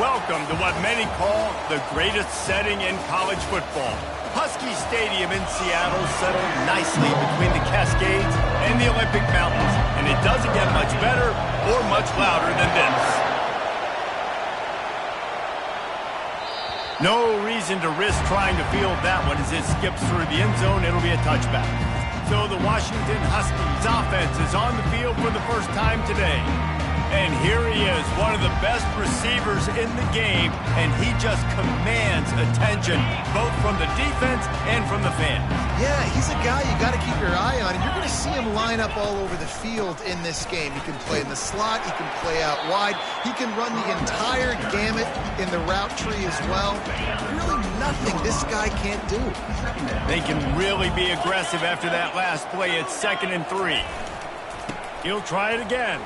Welcome to what many call the greatest setting in college football. Husky Stadium in Seattle settled nicely between the Cascades and the Olympic Mountains, and it doesn't get much better or much louder than this. No reason to risk trying to field that one as it skips through the end zone. It'll be a touchback. So the Washington Huskies offense is on the field for the first time today. And here he is, one of the best receivers in the game, and he just commands attention, both from the defense and from the fans. Yeah, he's a guy you got to keep your eye on, and you're going to see him line up all over the field in this game. He can play in the slot, he can play out wide, he can run the entire gamut in the route tree as well. Really nothing this guy can't do. They can really be aggressive after that last play. It's 2nd and 3. He'll try it again.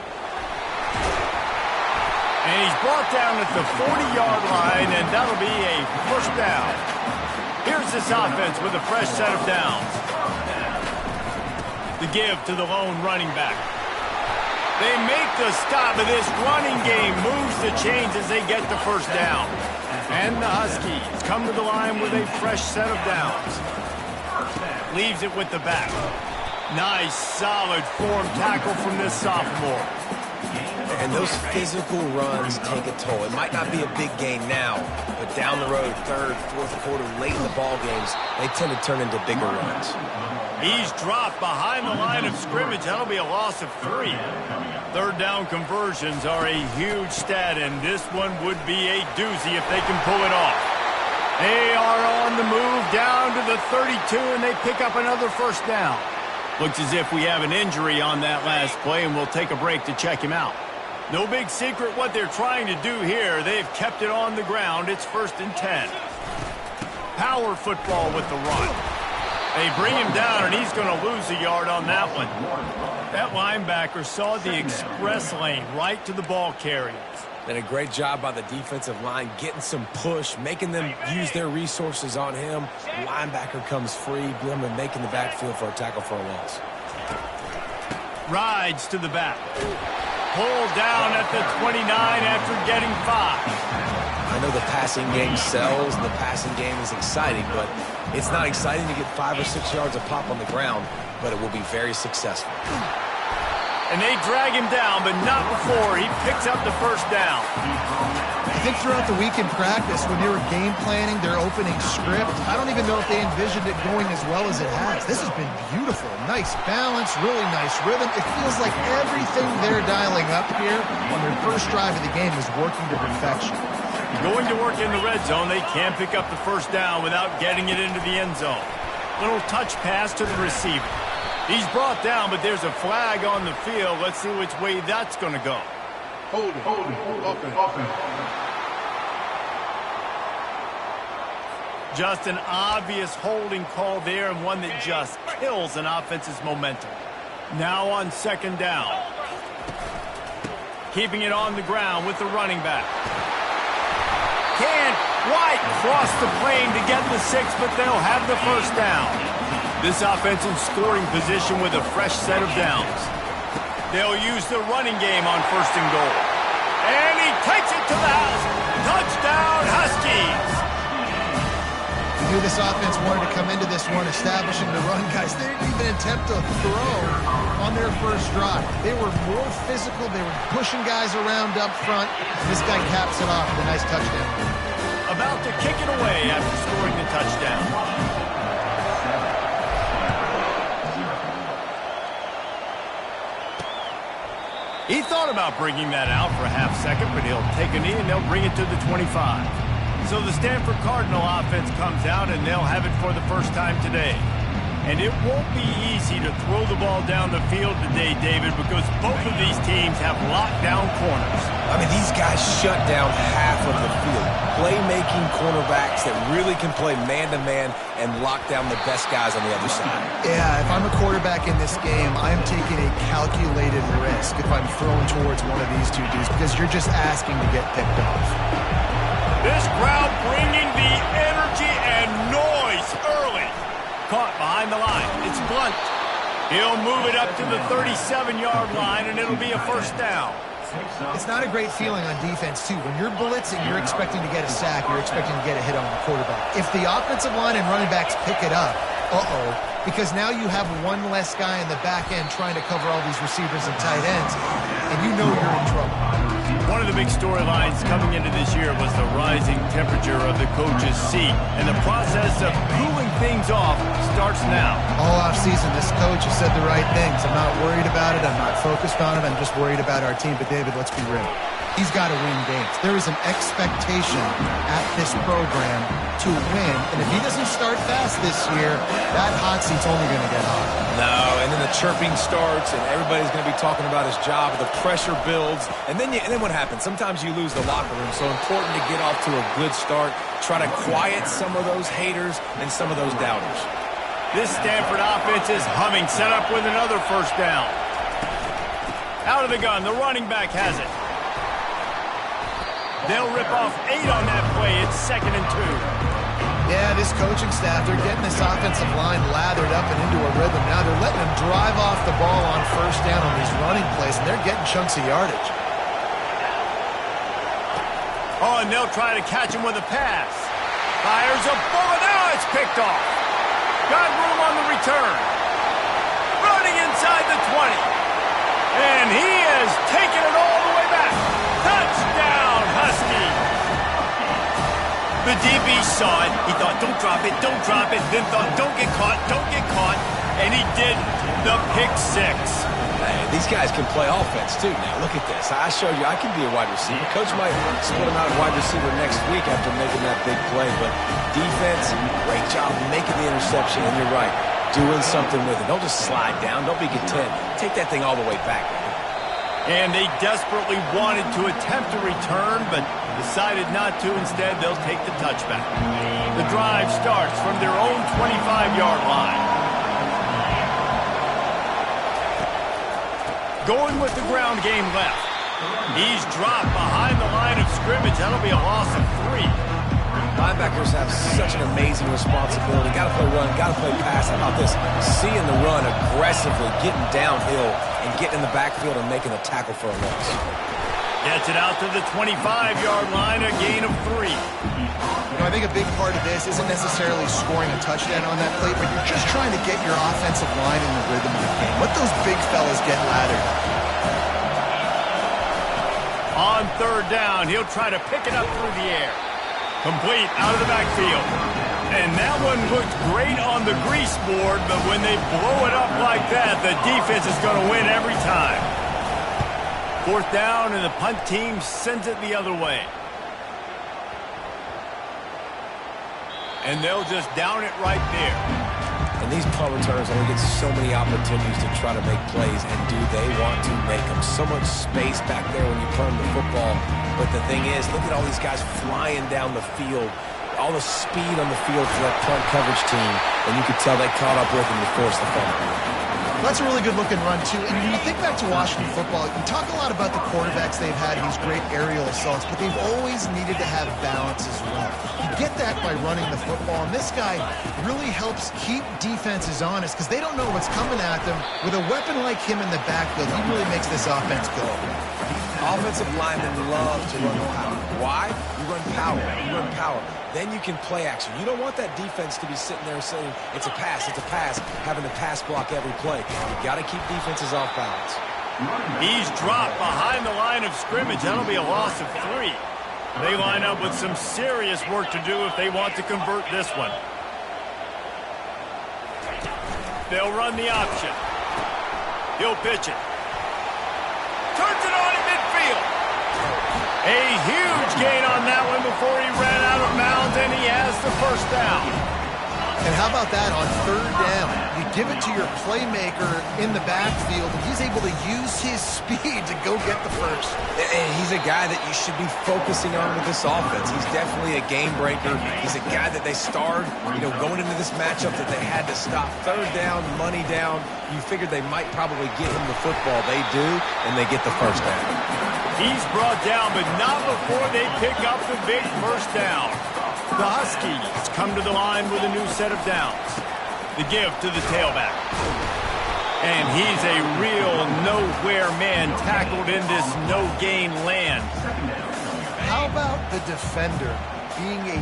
And he's brought down at the 40-yard line, and that'll be a first down. Here's this offense with a fresh set of downs. The give to the lone running back. They make the stop, but this running game moves the chains as they get the first down. And the Huskies come to the line with a fresh set of downs. Leaves it with the back. Nice, solid form tackle from this sophomore. And those physical runs take a toll. It might not be a big gain now, but down the road, 3rd, 4th quarter, late in the ball games, they tend to turn into bigger runs. He's dropped behind the line of scrimmage. That'll be a loss of 3. 3rd down conversions are a huge stat, and this one would be a doozy if they can pull it off. They are on the move down to the 32, and they pick up another first down. Looks as if we have an injury on that last play, and we'll take a break to check him out. No big secret what they're trying to do here. They've kept it on the ground. It's 1st and 10. Power football with the run. They bring him down, and he's going to lose a yard on that one. That linebacker saw the express lane right to the ball carriers. And a great job by the defensive line getting some push, making them use their resources on him. Linebacker comes free, Blumman making the backfield for a tackle for a loss. Rides to the back. Pulled down at the 29 after getting 5. I know the passing game sells, the passing game is exciting, but it's not exciting to get 5 or 6 yards of pop on the ground, but it will be very successful. And they drag him down, but not before he picks up the first down. I think throughout the week in practice, when they were game planning their opening script, I don't even know if they envisioned it going as well as it has. This has been beautiful. Nice balance, really nice rhythm. It feels like everything they're dialing up here on their first drive of the game is working to perfection. Going to work in the red zone, they can't pick up the first down without getting it into the end zone. Little touch pass to the receiver. He's brought down, but there's a flag on the field. Let's see which way that's going to go. Hold it. Just an obvious holding call there, and one that just kills an offense's momentum. Now on 2nd down. Keeping it on the ground with the running back. Can't quite cross the plane to get the 6, but they'll have the first down. This offense in scoring position with a fresh set of downs. They'll use the running game on 1st and goal. And he takes it to the house. Touchdown, Huskies! You knew this offense wanted to come into this one establishing the run, guys. They didn't even attempt to throw on their first drive. They were more physical. They were pushing guys around up front. This guy caps it off with a nice touchdown. About to kick it away after scoring the touchdown. He thought about bringing that out for a half second, but he'll take a knee and they'll bring it to the 25. So the Stanford Cardinal offense comes out, and they'll have it for the first time today. And it won't be easy to throw the ball down the field today, David, because both of these teams have lockdown corners. I mean, these guys shut down half of the field. Playmaking cornerbacks that really can play man-to-man and lock down the best guys on the other side. Yeah, if I'm a quarterback in this game, I'm taking a calculated risk if I'm thrown towards one of these two dudes, because you're just asking to get picked off. This crowd bringing the energy and noise early. Caught behind the line. It's Blunt. He'll move it up to the 37-yard line, and it'll be a first down. It's not a great feeling on defense, too. When you're blitzing, you're expecting to get a sack. You're expecting to get a hit on the quarterback. If the offensive line and running backs pick it up, because now you have one less guy in the back end trying to cover all these receivers and tight ends, and you know you're in trouble. One of the big storylines coming into this year was the rising temperature of the coach's seat, and the process of cooling things off starts now. All offseason, this coach has said the right things. I'm not worried about it. I'm not focused on it. I'm just worried about our team. But, David, let's be real. He's got to win games. There is an expectation at this program to win. And if he doesn't start fast this year, that hot seat's only going to get hot. No, and then the chirping starts, and everybody's going to be talking about his job. The pressure builds, and then what happens? Sometimes you lose the locker room. So important to get off to a good start. Try to quiet some of those haters and some of those doubters. This Stanford offense is humming, set up with another first down. Out of the gun, the running back has it. They'll rip off 8 on that play. It's 2nd and 2. Yeah, this coaching staff, they're getting this offensive line lathered up and into a rhythm. Now they're letting them drive off the ball on first down on these running plays, and they're getting chunks of yardage. Oh, and they'll try to catch him with a pass. Fires a bullet. Now it's picked off. Got room on the return. Running inside the 20. And he has taken it all the way back. Touchdown, Husky. The DB saw it. He thought, don't drop it, don't drop it. Then thought, don't get caught, don't get caught. And he did the pick 6. Hey, these guys can play offense, too. Now, look at this. I showed you I can be a wide receiver. Coach might split him out at wide receiver next week after making that big play. But defense, great job making the interception. And you're right, doing something with it. Don't just slide down. Don't be content. Take that thing all the way back. And they desperately wanted to attempt a return, but decided not to. Instead, they'll take the touchback. The drive starts from their own 25-yard line. Going with the ground game left. He's dropped behind the line of scrimmage. That'll be a loss of 3. Linebackers have such an amazing responsibility. Got to play run, got to play pass. How about this? Seeing the run aggressively, getting downhill, and getting in the backfield and making a tackle for a loss. Gets it out to the 25-yard line, a gain of 3. You know, I think a big part of this isn't necessarily scoring a touchdown on that play, but you're just trying to get your offensive line in the rhythm of the game. Let those big fellas get lathered. On 3rd down, he'll try to pick it up through the air. Complete out of the backfield. And that one looked great on the grease board, but when they blow it up like that, the defense is going to win every time. 4th down, and the punt team sends it the other way. And they'll just down it right there. And these punt returners only get so many opportunities to try to make plays, and do they want to make them? So much space back there when you punt the football. But the thing is, look at all these guys flying down the field. All the speed on the field for that punt coverage team. And you could tell they caught up with them to force the fumble. That's a really good-looking run, too. And when you think back to Washington football, you talk a lot about the quarterbacks they've had, these great aerial assaults, but they've always needed to have balance as well. You get that by running the football, and this guy really helps keep defenses honest because they don't know what's coming at them. With a weapon like him in the backfield, he really makes this offense go. Offensive linemen love to run power. Why? You run power. You run power. Then you can play action. You don't want that defense to be sitting there saying, it's a pass, having to pass block every play. You got to keep defenses off balance. He's dropped behind the line of scrimmage. That'll be a loss of 3. They line up with some serious work to do if they want to convert this one. They'll run the option. He'll pitch it. Turns it on in midfield. A huge gain on that one before he ran out of bounds, and he has the first down. And how about that on 3rd down? You give it to your playmaker in the backfield, and he's able to use his speed to go get the first. And he's a guy that you should be focusing on with this offense. He's definitely a game breaker. He's a guy that they starred, going into this matchup that they had to stop. 3rd down, money down. You figured they might probably get him the football. They do, and they get the first down. He's brought down, but not before they pick up the big first down. The Huskies come to the line with a new set of downs. The give to the tailback. And he's a real nowhere man tackled in this no-gain land. How about the defender being a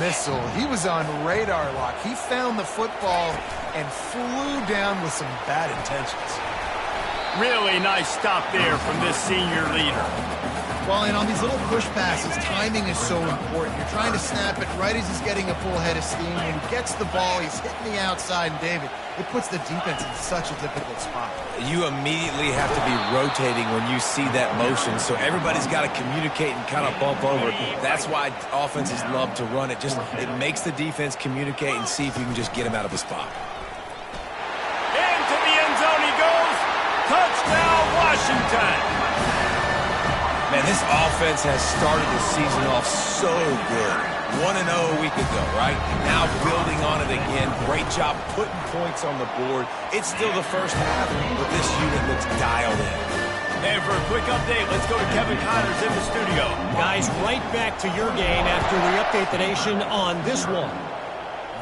missile? He was on radar lock. He found the football and flew down with some bad intentions. Really nice stop there from this senior leader. Well, and on these little push passes, timing is so important. You're trying to snap it right as he's getting a full head of steam. When he gets the ball, he's hitting the outside, and David, it puts the defense in such a difficult spot. You immediately have to be rotating when you see that motion, so everybody's got to communicate and kind of bump over. That's why offenses love to run it. It makes the defense communicate and see if you can just get him out of a spot. Into the end zone he goes. Touchdown, Washington. Man, this offense has started the season off so good. 1-0 a week ago, right? Now building on it again. Great job putting points on the board. It's still the first half, but this unit looks dialed in. And for a quick update, let's go to Kevin Connors in the studio. Guys, right back to your game after we update the nation on this one.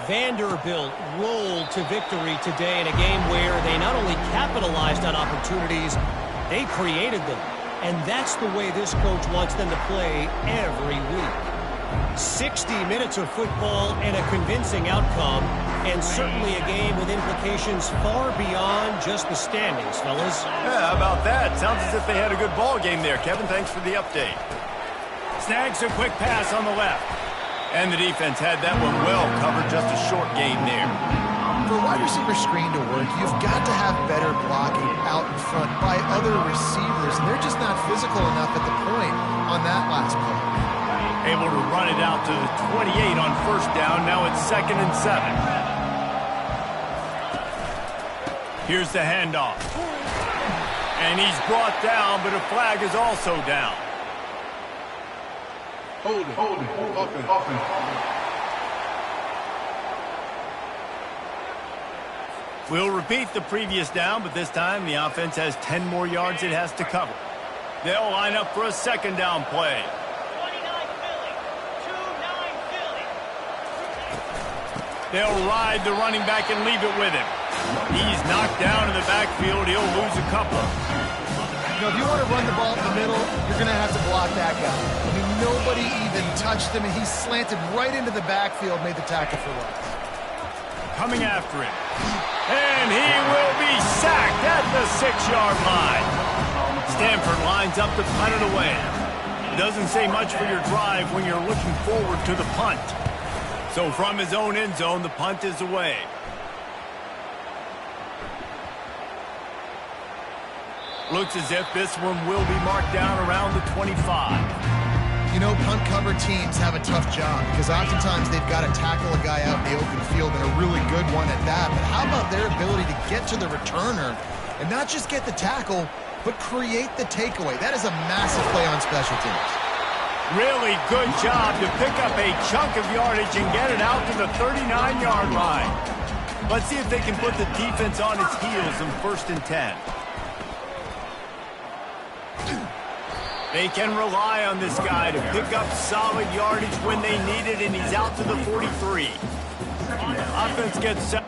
Vanderbilt rolled to victory today in a game where they not only capitalized on opportunities, they created them. And that's the way this coach wants them to play every week. 60 minutes of football and a convincing outcome, and certainly a game with implications far beyond just the standings, fellas. Yeah, how about that? Sounds as if they had a good ball game there. Kevin, thanks for the update. Snags a quick pass on the left. And the defense had that one well covered, just a short gain there. For a wide receiver screen to work, you've got to have better blocking out in front by other receivers, and they're just not physical enough at the point on that last play. Able to run it out to the 28 on first down. Now it's 2nd and 7. Here's the handoff. And he's brought down, but a flag is also down. Hold it. Offense. We'll repeat the previous down, but this time the offense has 10 more yards it has to cover. They'll line up for a 2nd down play. 29 Philly. 2-9 Philly. They'll ride the running back and leave it with him. He's knocked down in the backfield. He'll lose a couple. You know, if you want to run the ball up the middle, you're going to have to block that guy. I mean, nobody even touched him, and he slanted right into the backfield, made the tackle for loss. Coming after him. And he will be sacked at the 6-yard line. Stanford lines up to punt it away. Doesn't say much for your drive when you're looking forward to the punt. So from his own end zone, the punt is away. Looks as if this one will be marked down around the 25. You know, punt cover teams have a tough job because oftentimes they've got to tackle a guy out in the open field, and a really good one at that. But how about their ability to get to the returner and not just get the tackle, but create the takeaway? That is a massive play on special teams. Really good job to pick up a chunk of yardage and get it out to the 39-yard line. Let's see if they can put the defense on its heels in 1st and 10. They can rely on this guy to pick up solid yardage when they need it, and he's out to the 43. Offense gets set.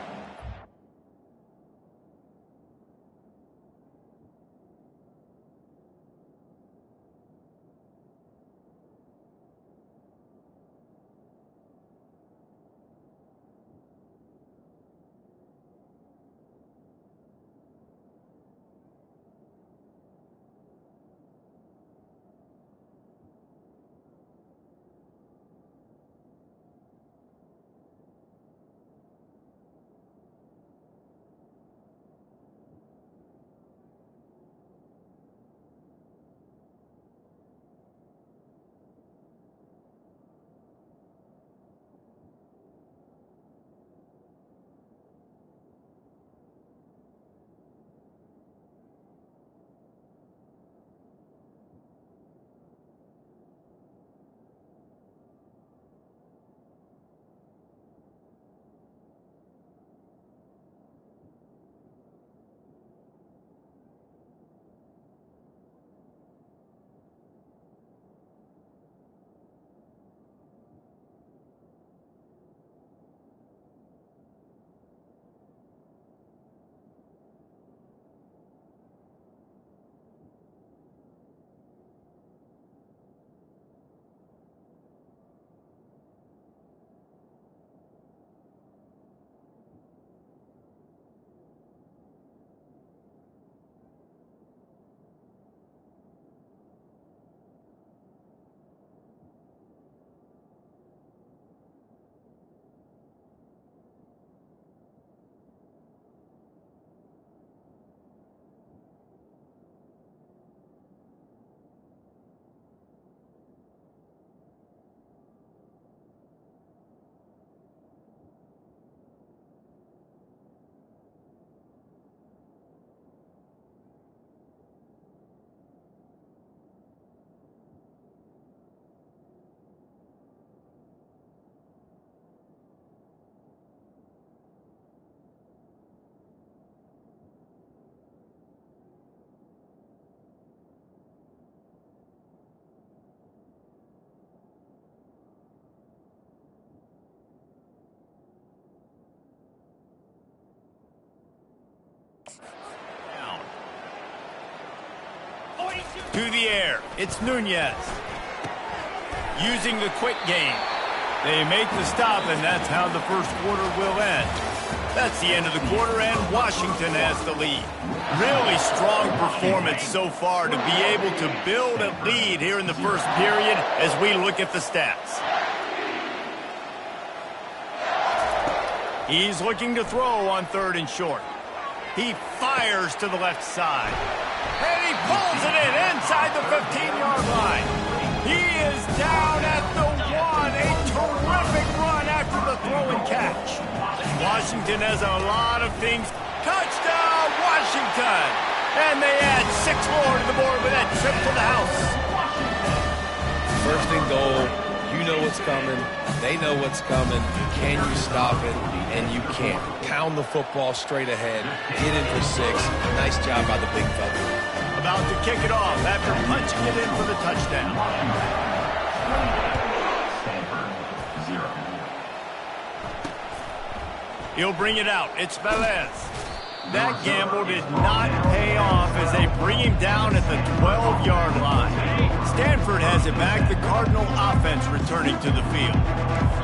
To the air, it's Nunez. Using the quick game. They make the stop, and that's how the first quarter will end. That's the end of the quarter, and Washington has the lead. Really strong performance so far to be able to build a lead here in the first period as we look at the stats. He's looking to throw on 3rd and short. He fires to the left side. And he pulls it in inside the 15-yard line. He is down at the 1. A terrific run after the throw and catch. Washington has a lot of things. Touchdown, Washington! And they add 6 more to the board with that trip to the house. 1st and goal. You know what's coming. They know what's coming. Can you stop it? And you can't. Pound the football straight ahead. Get in for 6. Nice job by the big fella. About to kick it off after punching it in for the touchdown. Stanford, 0. He'll bring it out. It's Velez. That gamble did not pay off as they bring him down at the 12-yard line. Stanford has it back. The Cardinal offense returning to the field.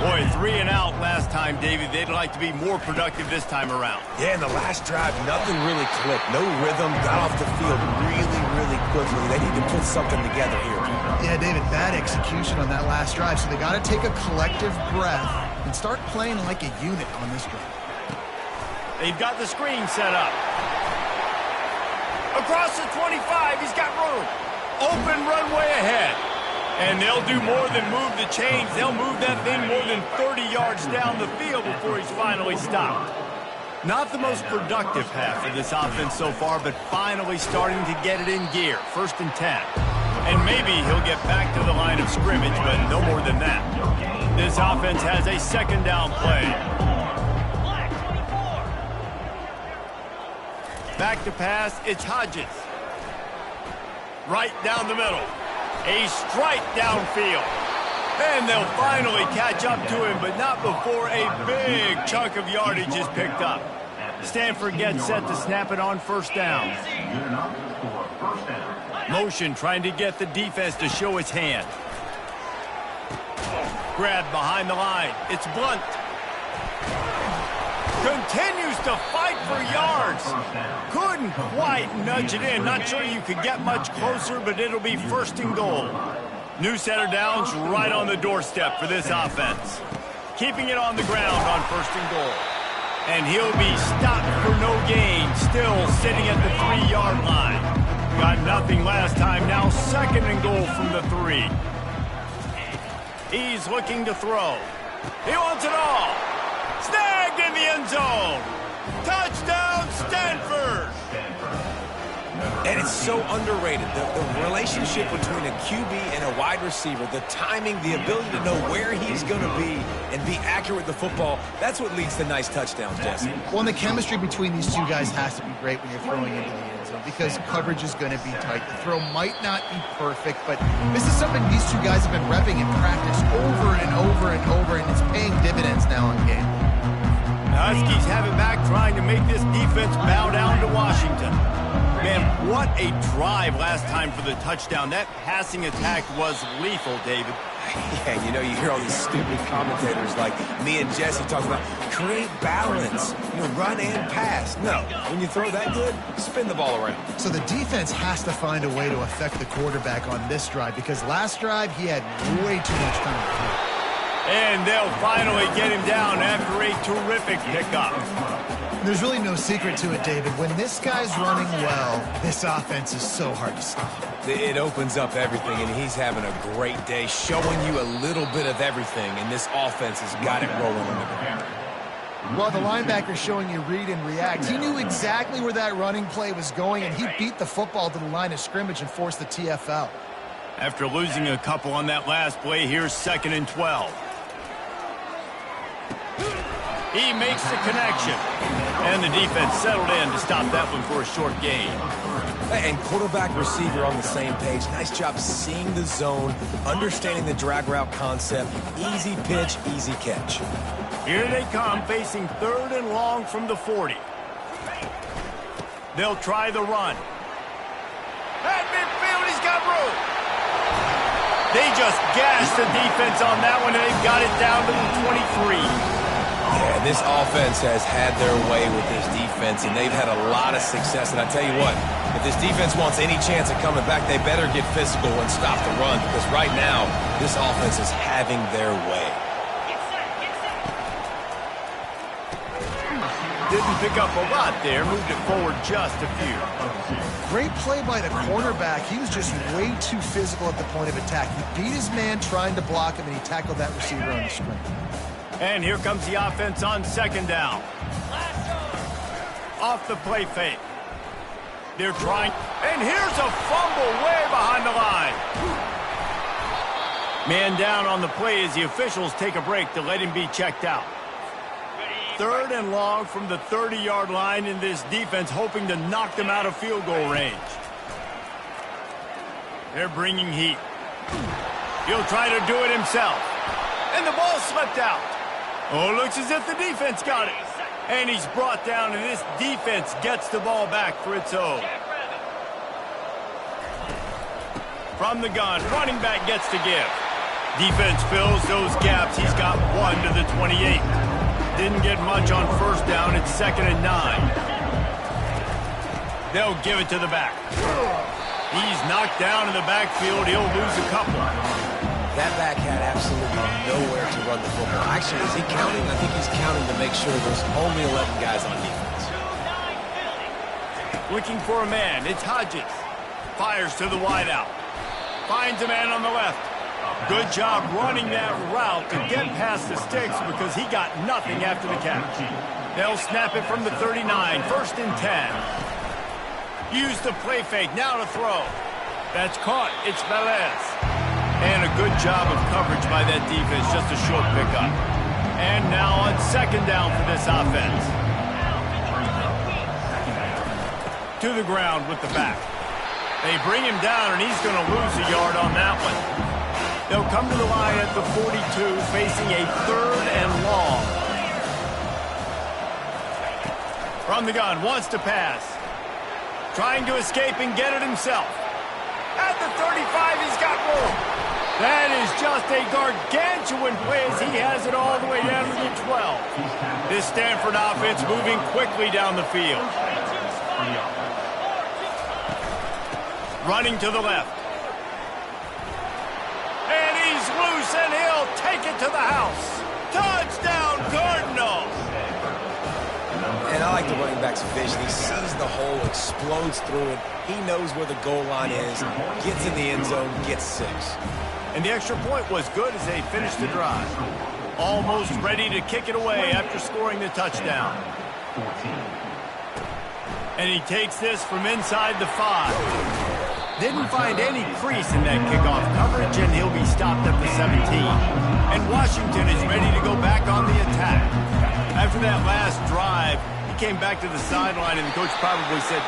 Boy, 3 and out last time, David. They'd like to be more productive this time around. Yeah, in the last drive, nothing really clicked. No rhythm. Got off the field really, really quickly. They need to put something together here. Yeah, David, bad execution on that last drive, so they got to take a collective breath and start playing like a unit on this drive. They've got the screen set up. Across the 25, he's got room. Open runway ahead. And they'll do more than move the chains. They'll move that thing more than 30 yards down the field before he's finally stopped. Not the most productive half of this offense so far, but finally starting to get it in gear. 1st and 10. And maybe he'll get back to the line of scrimmage, but no more than that. This offense has a 2nd down play. Back to pass, it's Hodges. Right down the middle. A strike downfield. And they'll finally catch up to him, but not before a big chunk of yardage is picked up. Stanford gets set to snap it on 1st down. Motion trying to get the defense to show its hand. Grab behind the line. It's Blunt. Continues to fight for yards. Couldn't quite nudge it in. Not sure you could get much closer, but it'll be 1st and goal. New set of downs right on the doorstep for this offense. Keeping it on the ground on 1st and goal. And he'll be stopped for no gain, still sitting at the 3-yard line. Got nothing last time, now 2nd and goal from the 3. He's looking to throw. He wants it all. Snagged in the end zone. Touchdown, Stanford. And it's so underrated. The relationship between a QB and a wide receiver, the timing, the ability to know where he's going to be and be accurate with the football, that's what leads to nice touchdowns, Jesse. Well, and the chemistry between these two guys has to be great when you're throwing into the end zone because coverage is going to be tight. The throw might not be perfect, but this is something these two guys have been repping in practice over and over and over, and it's paying dividends now in game. Huskies have it back trying to make this defense bow down to Washington. Man, what a drive last time for the touchdown. That passing attack was lethal, David. Yeah, you know, you hear all these stupid commentators like me and Jesse talking about create balance, run and pass. No, when you throw that good, spin the ball around. So the defense has to find a way to affect the quarterback on this drive because last drive he had way too much time to throw. And they'll finally get him down after a terrific pickup. There's really no secret to it, David. When this guy's running well, this offense is so hard to stop. It opens up everything, and he's having a great day, showing you a little bit of everything, and this offense has got it rolling on the ground. Well, the linebacker's showing you read and react. He knew exactly where that running play was going, and he beat the football to the line of scrimmage and forced the TFL. After losing a couple on that last play, here's 2nd and 12. He makes the connection. And the defense settled in to stop that one for a short gain. And quarterback receiver on the same page. Nice job seeing the zone, understanding the drag route concept. Easy pitch, easy catch. Here they come, facing 3rd and long from the 40. They'll try the run. At midfield, he's got They just gashed the defense on that one, and they've got it down to the 23. Yeah, this offense has had their way with this defense, and they've had a lot of success. And I tell you what, if this defense wants any chance of coming back, they better get physical and stop the run, because right now, this offense is having their way. Didn't pick up a lot there, moved it forward just a few. Great play by the cornerback. He was just way too physical at the point of attack. He beat his man trying to block him, and he tackled that receiver on the screen. And here comes the offense on second down. Off the play fake. They're trying, and here's a fumble way behind the line. Man down on the play as the officials take a break to let him be checked out. 3rd and long from the 30-yard line in this defense, hoping to knock them out of field goal range. They're bringing heat. He'll try to do it himself. And the ball slipped out. Oh, looks as if the defense got it. And he's brought down, and this defense gets the ball back for its own. From the gun, running back gets to give. Defense fills those gaps. He's got 1 to the 28. Didn't get much on first down. It's 2nd and 9. They'll give it to the back. He's knocked down in the backfield. He'll lose a couple. That back had absolutely nowhere to run the football. Actually, is he counting? I think he's counting to make sure there's only 11 guys on defense. Looking for a man. It's Hodges. Fires to the wideout. Finds a man on the left. Good job running that route to get past the sticks because he got nothing after the catch. They'll snap it from the 39. 1st and 10. Use the play fake. Now to throw. That's caught. It's Velez. And a good job of coverage by that defense. Just a short pickup. And now on 2nd down for this offense. To the ground with the back. They bring him down, and he's going to lose a yard on that one. They'll come to the line at the 42, facing a 3rd and long. From the gun, wants to pass. Trying to escape and get it himself. At the 35, he's got room. That is just a gargantuan play as he has it all the way down to the 12. This Stanford offense moving quickly down the field. Running to the left. And he's loose, and he'll take it to the house. Touchdown, Cardinals! And I like the running back's vision. He sees the hole, explodes through it. He knows where the goal line is, gets in the end zone, gets 6. And the extra point was good as they finished the drive. Almost ready to kick it away after scoring the touchdown. And he takes this from inside the 5. Didn't find any crease in that kickoff coverage, and he'll be stopped at the 17. And Washington is ready to go back on the attack. After that last drive, he came back to the sideline, and the coach probably said,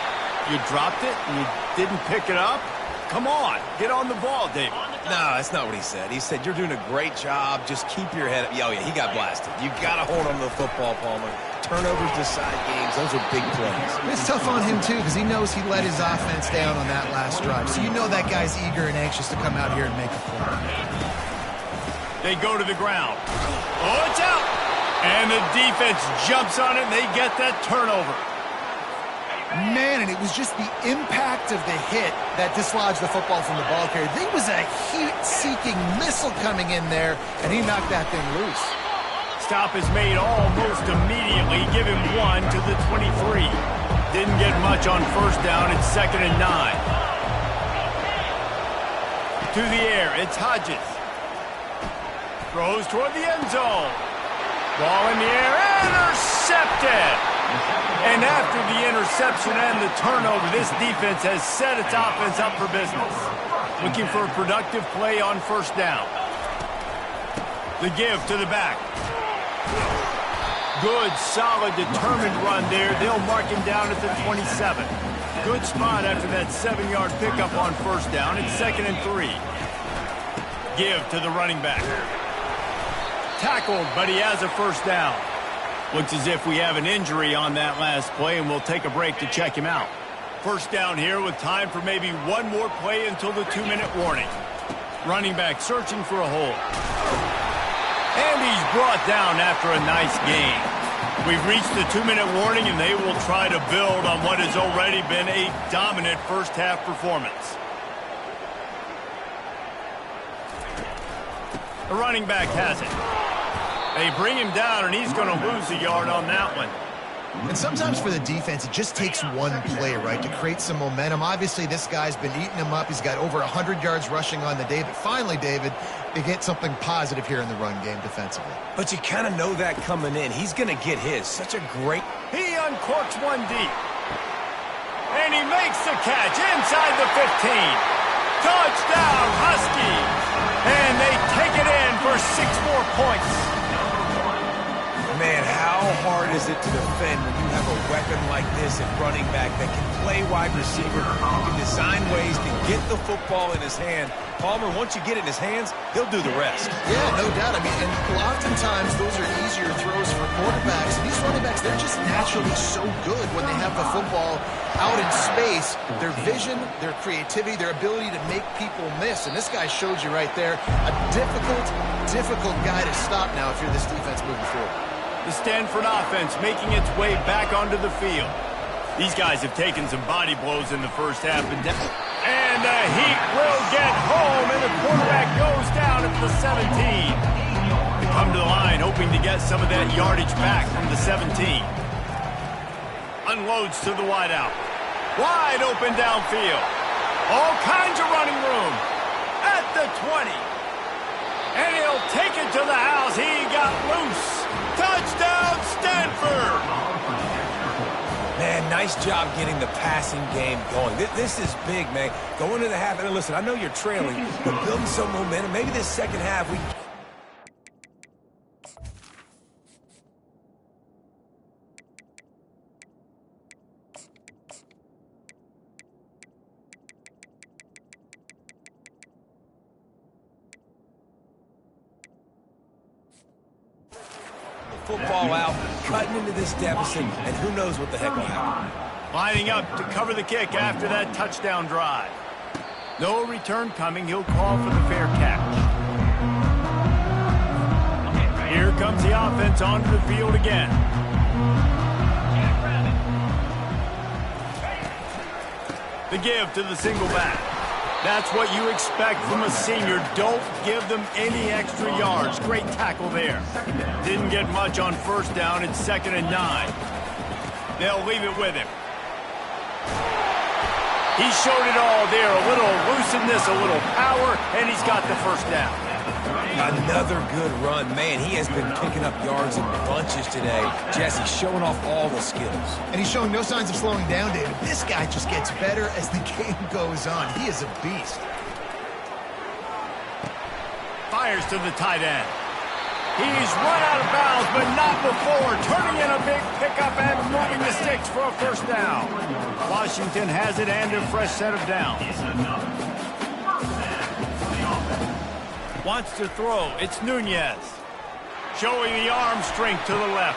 "You dropped it and you didn't pick it up? Come on, get on the ball, David." No, that's not what he said. He said, "You're doing a great job. Just keep your head up." Oh, yeah, he got blasted. You got to hold on to the football, Palmer. Turnovers decide games. Those are big plays. It's tough on him, too, because he knows he let his offense down on that last drive. So you know that guy's eager and anxious to come out here and make a play. They go to the ground. Oh, it's out! And the defense jumps on it, and they get that turnover. Man, and it was just the impact of the hit that dislodged the football from the ball carrier. There was a heat-seeking missile coming in there, and he knocked that thing loose. Stop is made almost immediately. Give him 1 to the 23. Didn't get much on first down. It's 2nd and 9. To the air. It's Hodges. Throws toward the end zone. Ball in the air. Intercepted. And after the interception and the turnover, this defense has set its offense up for business. Looking for a productive play on first down. The give to the back. Good, solid, determined run there. They'll mark him down at the 27. Good spot after that 7-yard pickup on first down. It's 2nd and 3. Give to the running back. Tackled, but he has a first down. Looks as if we have an injury on that last play, and we'll take a break to check him out. First down here with time for maybe one more play until the 2-minute warning. Running back searching for a hole. And he's brought down after a nice gain. We've reached the 2-minute warning, and they will try to build on what has already been a dominant first-half performance. The running back has it. They bring him down, and he's going to lose a yard on that one. And sometimes for the defense, it just takes one play, right, to create some momentum. Obviously, this guy's been eating him up. He's got over 100 yards rushing on the day. But finally, David, they get something positive here in the run game defensively. But you kind of know that coming in. He's going to get his. Such a great... He uncorks one deep. And he makes the catch inside the 15. Touchdown, Huskies. And they take it in for 6 more points. Man, how hard is it to defend when you have a weapon like this at running back that can play wide receiver, who can design ways to get the football in his hand? Palmer, once you get it in his hands, he'll do the rest. Yeah, no doubt. I mean, and oftentimes those are easier throws for quarterbacks. And these running backs, they're just naturally so good when they have the football out in space. Their vision, their creativity, their ability to make people miss. And this guy showed you right there, a difficult guy to stop now if you're this defense moving forward. The Stanford offense making its way back onto the field. These guys have taken some body blows in the first half. And the Heat will get home, and the quarterback goes down at the 17. They come to the line hoping to get some of that yardage back from the 17. Unloads to the wideout. Wide open downfield. All kinds of running room. At the 20. And he'll take it to the house. He got loose. Touchdown, Stanford! Man, nice job getting the passing game going. This is big, man. Going to the half, and listen, I know you're trailing, but building some momentum. Maybe this second half, we... football out, cutting into this deficit, and who knows what the heck will happen. Lining up to cover the kick after that touchdown drive. No return coming. He'll call for the fair catch. Here comes the offense onto the field again. The give to the single back. That's what you expect from a senior. Don't give them any extra yards. Great tackle there. Didn't get much on first down. It's 2nd and 9. They'll leave it with him. He showed it all there. A little elusiveness, a little power, and he's got the first down. Another good run. Man, he has been picking up yards in bunches today. Jesse showing off all the skills. And he's showing no signs of slowing down, David. This guy just gets better as the game goes on. He is a beast. Fires to the tight end. He's run out of bounds, but not before. Turning in a big pickup and moving the sticks for a first down. Washington has it and a fresh set of downs. Wants to throw. It's Nunez. Showing the arm strength to the left.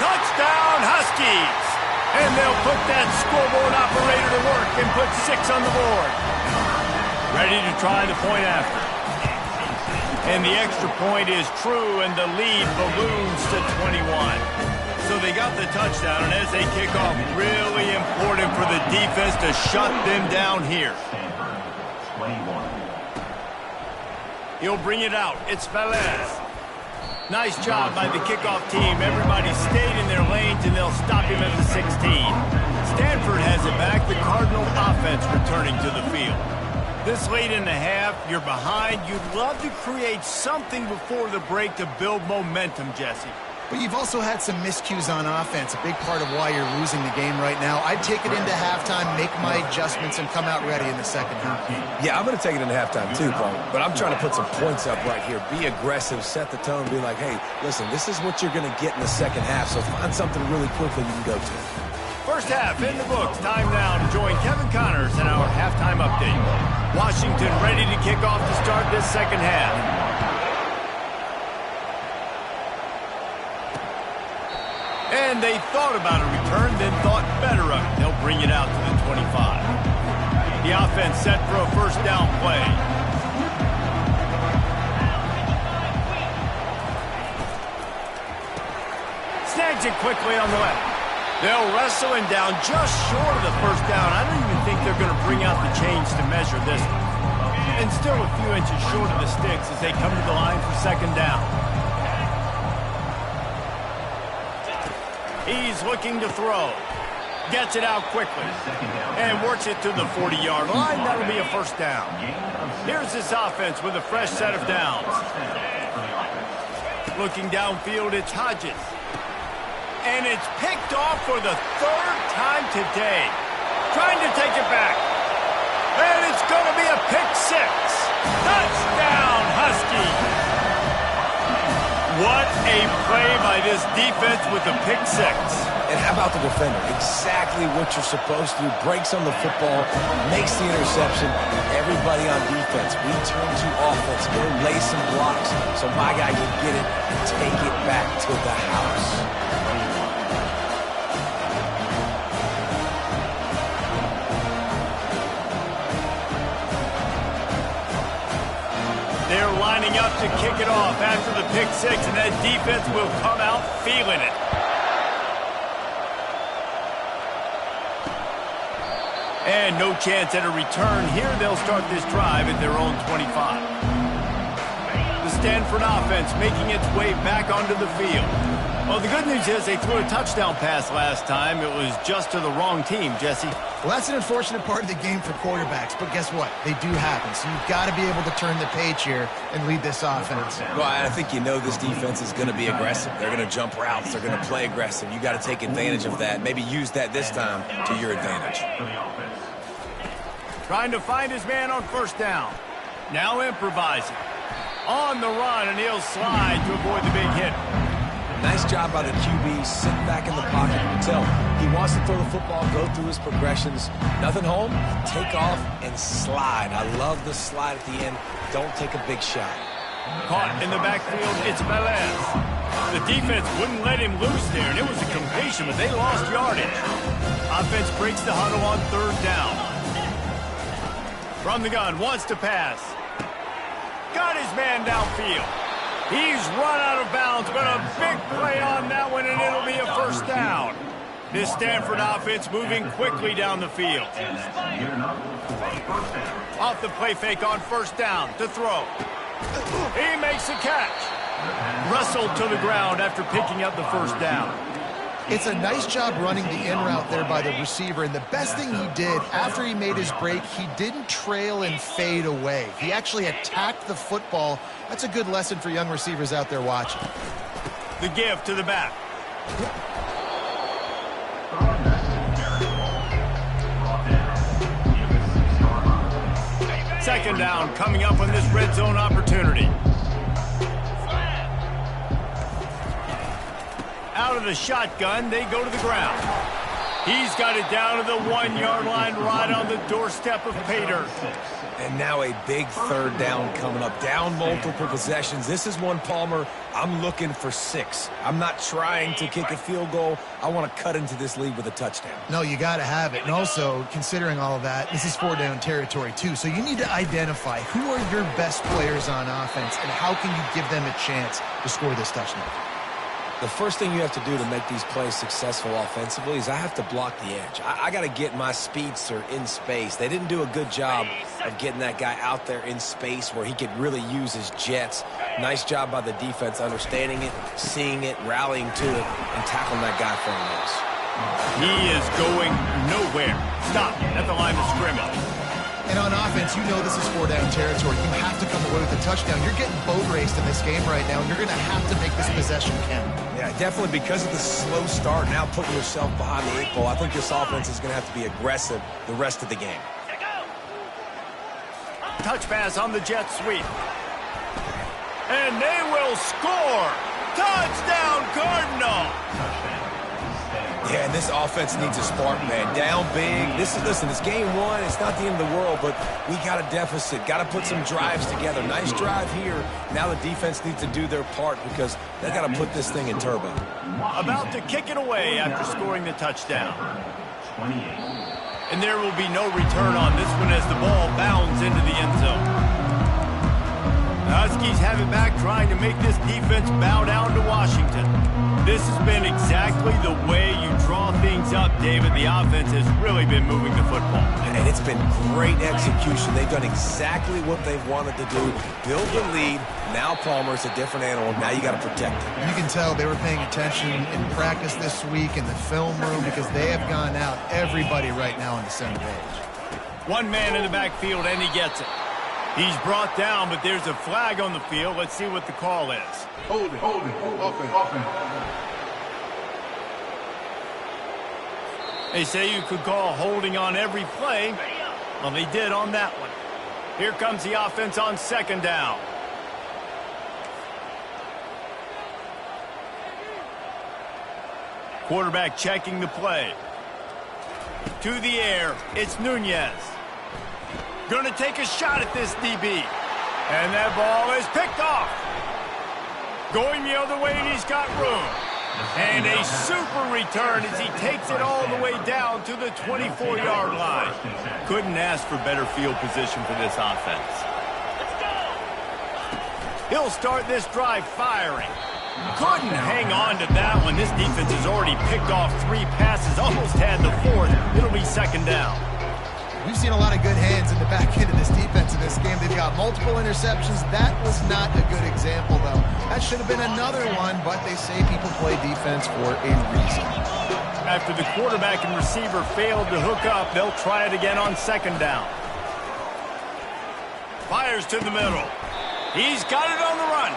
Touchdown, Huskies! And they'll put that scoreboard operator to work and put 6 on the board. Ready to try the point after. And the extra point is true, and the lead balloons to 21. So they got the touchdown, and as they kick off, really important for the defense to shut them down here. He'll bring it out. It's Velez. Nice job by the kickoff team. Everybody stayed in their lanes, and they'll stop him at the 16. Stanford has it back. The Cardinal offense returning to the field. This late in the half, you're behind. You'd love to create something before the break to build momentum, Jesse. But you've also had some miscues on offense, a big part of why you're losing the game right now. I'd take it into halftime, make my adjustments, and come out ready in the second half. Yeah, I'm going to take it into halftime too, Paul. But I'm trying to put some points up right here. Be aggressive, set the tone, be like, hey, listen, this is what you're going to get in the second half, so find something really quickly you can go to. First half in the books. Time now to join Kevin Connors in our halftime update. Washington ready to kick off to start this second half. And they thought about a return, then thought better of it. They'll bring it out to the 25. The offense set for a first down play. Snags it quickly on the left. They'll wrestle him down just short of the first down. I don't even think they're going to bring out the chains to measure this one. And still a few inches short of the sticks as they come to the line for second down. He's looking to throw. Gets it out quickly. And works it to the 40-yard line. That'll be a first down. Here's this offense with a fresh set of downs. Looking downfield, it's Hodges. And it's picked off for the third time today. Trying to take it back. And it's going to be a pick six. Touchdown, Husky. What a play by this defense with the pick six. And how about the defender? Exactly what you're supposed to do. Breaks on the football, makes the interception. Everybody on defense, we turn to offense. Go lay some blocks so my guy can get it and take it back to the house. They're lining up to kick it off after the pick six, and that defense will come out feeling it. And no chance at a return here. They'll start this drive at their own 25. The Stanford offense making its way back onto the field. Well, the good news is they threw a touchdown pass last time. It was just to the wrong team, Jesse. Well, that's an unfortunate part of the game for quarterbacks, but guess what? They do happen, so you've got to be able to turn the page here and lead this offense. Well, I think you know this defense is going to be aggressive. They're going to jump routes. They're going to play aggressive. You got to take advantage of that. Maybe use that this time to your advantage. Trying to find his man on first down. Now improvising. On the run, and he'll slide to avoid the big hit. Nice job by the QB, sitting back in the pocket. You can tell he wants to throw the football, go through his progressions. Nothing home, take off, and slide. I love the slide at the end. Don't take a big shot. Caught in the backfield, it's Velez. The defense wouldn't let him loose there, and it was a completion, but they lost yardage. Offense breaks the huddle on third down. From the gun, wants to pass. Got his man downfield. He's run out of bounds, but a big play on that one, and it'll be a first down. This Stanford offense moving quickly down the field. Off the play fake on first down to throw. He makes the catch. Wrestled to the ground after picking up the first down. It's a nice job running the in route there by the receiver, and the best thing he did after he made his break, he didn't trail and fade away. He actually attacked the football. That's a good lesson for young receivers out there watching. The give to the back. Second down coming up on this red zone opportunity. Out of the shotgun, they go to the ground. He's got it down to the 1 yard line right on the doorstep of pay dirt. And now a big third down coming up. Down multiple possessions. This is one, Palmer, I'm looking for 6. I'm not trying to kick a field goal. I want to cut into this lead with a touchdown. No, you got to have it. And also, considering all of that, this is 4-down territory too. So you need to identify who are your best players on offense and how can you give them a chance to score this touchdown. The first thing you have to do to make these plays successful offensively is I have to block the edge. I got to get my speedster in space. They didn't do a good job of getting that guy out there in space where he could really use his jets. Nice job by the defense understanding it, seeing it, rallying to it, and tackling that guy for a loss. He is going nowhere. Stop at the line of scrimmage. And on offense, you know this is 4-down territory. You have to come away with a touchdown. You're getting boat raced in this game right now, and you're going to have to make this possession count. Yeah, definitely because of the slow start, now putting yourself behind the 8 ball. I think this offense is going to have to be aggressive the rest of the game. Touch pass on the jet sweep. And they will score. Touchdown, Cardinal. Yeah, and this offense needs a spark, man. Down big. Listen, it's game 1. It's not the end of the world, but we got a deficit. Got to put some drives together. Nice drive here. Now the defense needs to do their part because they got to put this thing in turbo. About to kick it away after scoring the touchdown. And there will be no return on this one as the ball bounds into the end zone. The Huskies have it back, trying to make this defense bow down to Washington. This has been exactly the way you draw things up, David. The offense has really been moving the football. And it's been great execution. They've done exactly what they've wanted to do. Build the lead. Now Palmer's a different animal. Now you got to protect it. You can tell they were paying attention in practice this week in the film room because they have gone out everybody right now on the same page. One man in the backfield, and he gets it. He's brought down, but there's a flag on the field. Let's see what the call is. Hold it. Offense. They say you could call holding on every play. Well, they did on that one. Here comes the offense on second down. Quarterback checking the play. To the air, it's Nunez. Going to take a shot at this DB. And that ball is picked off. Going the other way, and he's got room. And a super return as he takes it all the way down to the 24-yard line. Couldn't ask for better field position for this offense. He'll start this drive firing. Couldn't hang on to that one. This defense has already picked off 3 passes, almost had the 4th. It'll be second down. We've seen a lot of good hands in the back end of this defense in this game. They've got multiple interceptions. That was not a good example, though. That should have been another one, but they say people play defense for a reason. After the quarterback and receiver failed to hook up, they'll try it again on second down. Fires to the middle. He's got it on the run.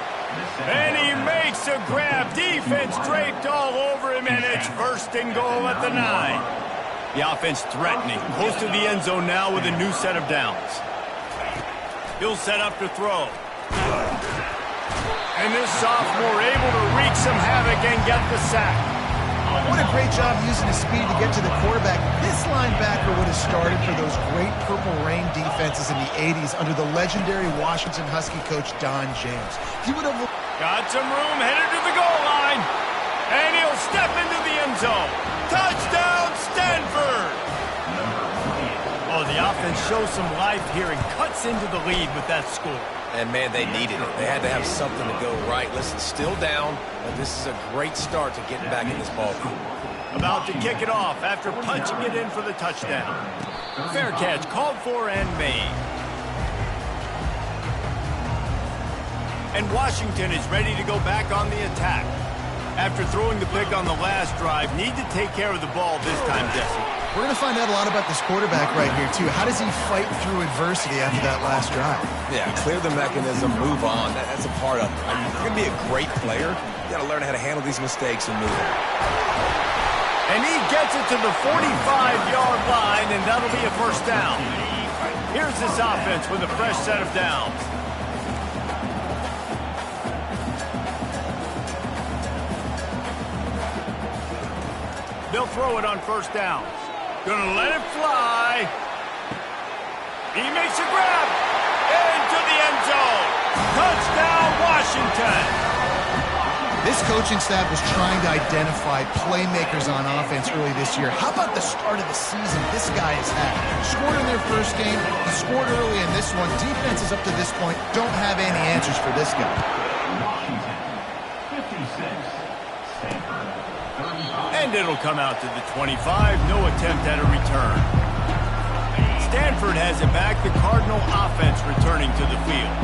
And he makes a grab. Defense draped all over him, and it's first and goal at the 9. The offense threatening, close to the end zone now with a new set of downs. He'll set up to throw. And this sophomore able to wreak some havoc and get the sack. What a great job using his speed to get to the quarterback. This linebacker would have started for those great Purple Rain defenses in the 80s under the legendary Washington Husky coach Don James. He would have got some room, headed to the goal line. And he'll step into the end zone. Touchdown, Stanford! Oh, the offense shows some life here and cuts into the lead with that score. And, man, they needed it. They had to have something to go right. Listen, still down, but this is a great start to getting back in this ball game. About to kick it off after punching it in for the touchdown. Fair catch called for and made. And Washington is ready to go back on the attack. After throwing the pick on the last drive, need to take care of the ball this time, Jesse. We're going to find out a lot about this quarterback right here, too. How does he fight through adversity after that last drive? Yeah, clear the mechanism, move on. That's a part of it. I mean, if you're going to be a great player, you got to learn how to handle these mistakes and move on. And he gets it to the 45-yard line, and that'll be a first down. Here's this offense with a fresh set of downs. They'll throw it on first down. Gonna let it fly. He makes a grab. Into the end zone. Touchdown, Washington. This coaching staff was trying to identify playmakers on offense early this year. How about the start of the season this guy has had? Scored in their first game. He scored early in this one. Defenses up to this point don't have any answers for this guy. Washington, 56. Stanford, 35. And it'll come out to the 25. No attempt at a return. Stanford has it back. The Cardinal offense returning to the field.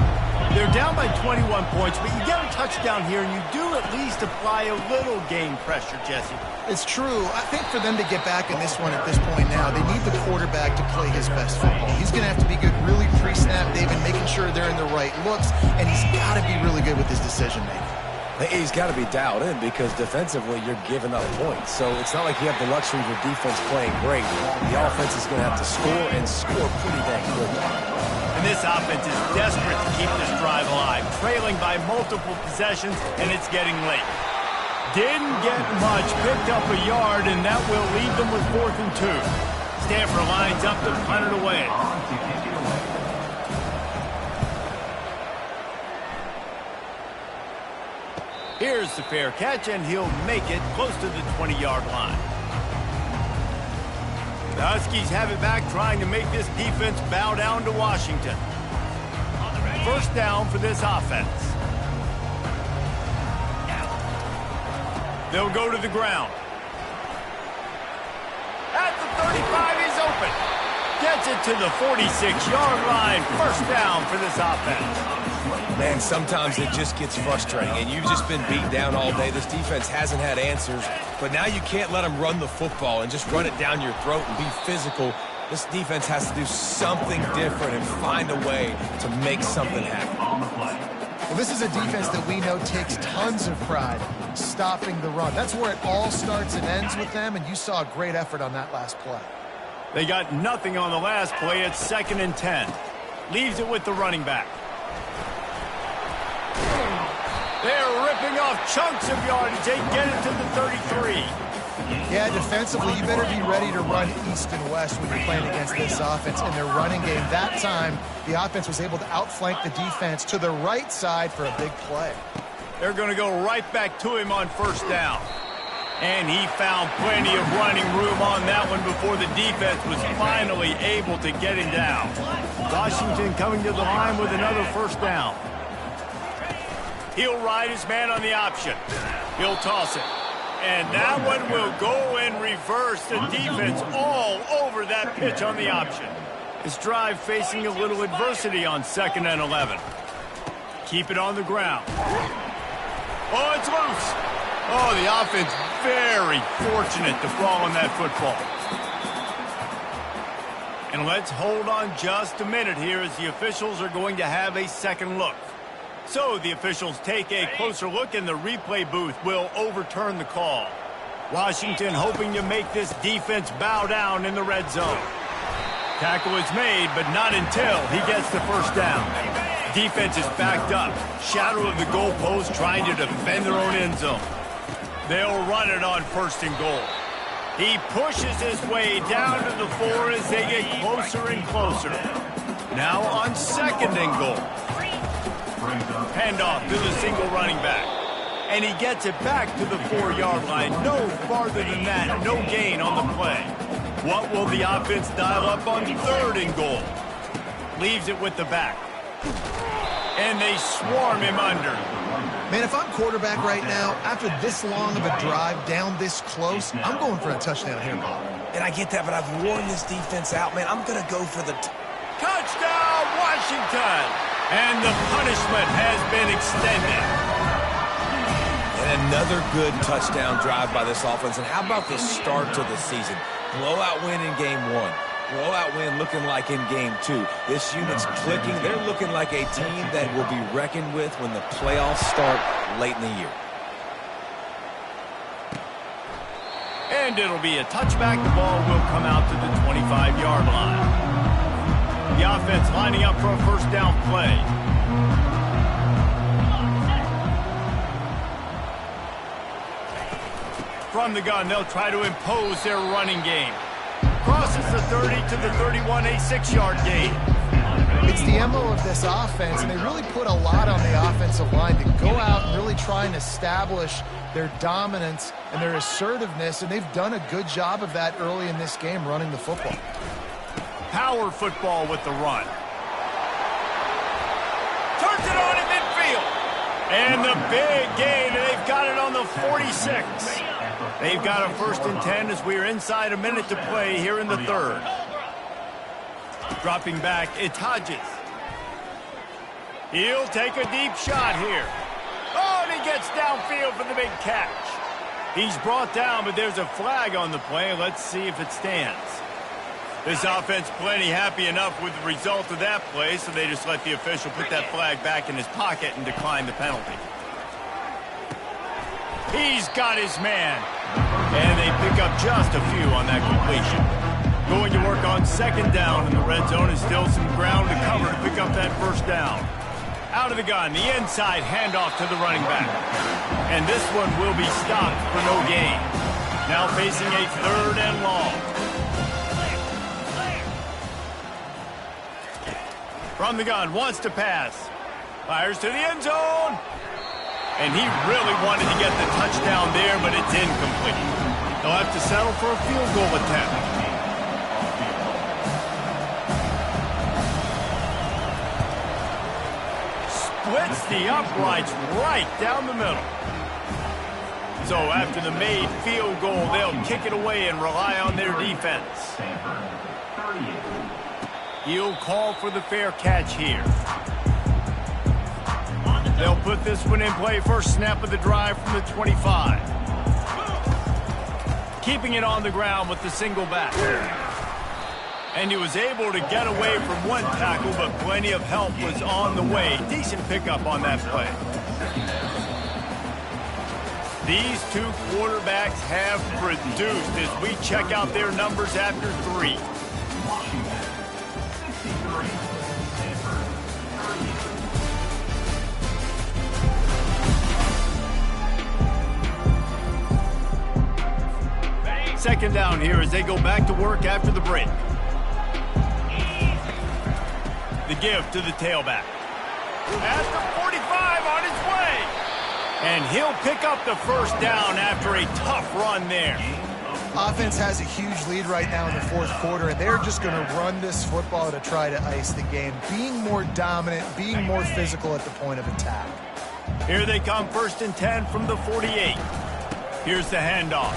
They're down by 21 points, but you get a touchdown here, and you do at least apply a little game pressure, Jesse. It's true. I think for them to get back in this one at this point now, they need the quarterback to play his best football. He's going to have to be good really pre-snap, David, making sure they're in the right looks, and he's got to be really good with his decision-making. He's got to be dialed in because defensively you're giving up points. So it's not like you have the luxury of your defense playing great. The offense is going to have to score and score pretty dang quickly. And this offense is desperate to keep this drive alive, trailing by multiple possessions, and it's getting late. Didn't get much, picked up a yard, and that will leave them with 4th and 2. Stanford lines up to punt it away. Here's the fair catch, and he'll make it close to the 20-yard line. The Huskies have it back, trying to make this defense bow down to Washington. First down for this offense. They'll go to the ground. At the 35, he's open. Gets it to the 46-yard line. First down for this offense. Man, sometimes it just gets frustrating, and you've just been beat down all day. This defense hasn't had answers, but now you can't let them run the football and just run it down your throat and be physical. This defense has to do something different and find a way to make something happen. Well, this is a defense that we know takes tons of pride stopping the run. That's where it all starts and ends with them, and you saw a great effort on that last play. They got nothing on the last play. It's 2nd and 10. Leaves it with the running back. They're ripping off chunks of yardage. They get it to the 33. Yeah, defensively, you better be ready to run east and west when you're playing against this offense in their running game. That time, the offense was able to outflank the defense to the right side for a big play. They're going to go right back to him on first down. And he found plenty of running room on that one before the defense was finally able to get him down. Washington coming to the line with another first down. He'll ride his man on the option. He'll toss it. And that one will go in reverse. The defense all over that pitch on the option. This drive facing a little adversity on 2nd and 11. Keep it on the ground. Oh, it's loose. Oh, the offense very fortunate to fall on that football. And let's hold on just a minute here as the officials are going to have a second look. So the officials take a closer look and the replay booth will overturn the call. Washington hoping to make this defense bow down in the red zone. Tackle is made, but not until he gets the first down. Defense is backed up. Shadow of the goalpost trying to defend their own end zone. They'll run it on 1st and goal. He pushes his way down to the 4 as they get closer and closer. Now on 2nd and goal. Handoff to the single running back. And he gets it back to the 4-yard line. No farther than that. No gain on the play. What will the offense dial up on 3rd and goal? Leaves it with the back. And they swarm him under. Man, if I'm quarterback right now, after this long of a drive down this close, I'm going for a touchdown here, Bob. And I get that, but I've worn this defense out, man. I'm going to go for the touchdown, Washington! And the punishment has been extended. And another good touchdown drive by this offense. And how about the start to the season? Blowout win in game 1. Blowout win looking like in game 2. This unit's clicking. They're looking like a team that will be reckoned with when the playoffs start late in the year. And it'll be a touchback. The ball will come out to the 25-yard line. The offense lining up for a first down play. From the gun, they'll try to impose their running game. Crosses the 30 to the 31, a 6-yard gain. It's the MO of this offense, and they really put a lot on the offensive line to go out and really try and establish their dominance and their assertiveness, and they've done a good job of that early in this game running the football. Power football with the run. Turns it on in midfield. And the big gain, and they've got it on the 46. They've got a 1st and 10 as we are inside a minute to play here in the 3rd. Dropping back, it's Hodges. He'll take a deep shot here. Oh, and he gets downfield for the big catch. He's brought down, but there's a flag on the play. Let's see if it stands. This offense plenty happy enough with the result of that play, so they just let the official put that flag back in his pocket and decline the penalty. He's got his man. And they pick up just a few on that completion. Going to work on 2nd down in the red zone and still some ground to cover to pick up that first down. Out of the gun, the inside handoff to the running back. And this one will be stopped for no gain. Now facing a 3rd and long. From the gun, wants to pass. Fires to the end zone. And he really wanted to get the touchdown there, but it's incomplete. They'll have to settle for a field goal attempt. Splits the uprights right down the middle. So after the made field goal, they'll kick it away and rely on their defense. Stanford, 38. He'll call for the fair catch here. They'll put this one in play first snap of the drive from the 25. Keeping it on the ground with the single back. And he was able to get away from one tackle, but plenty of help was on the way. Decent pickup on that play. These two quarterbacks have produced as we check out their numbers after 3. Washington, 63. Stanford, 38. Second down here as they go back to work after the break. The give to the tailback. At the 45 on his way. And he'll pick up the first down after a tough run there. Offense has a huge lead right now in the fourth quarter, and they're just going to run this football to try to ice the game. Being more dominant, being more physical at the point of attack. Here they come, 1st and 10 from the 48. Here's the handoff.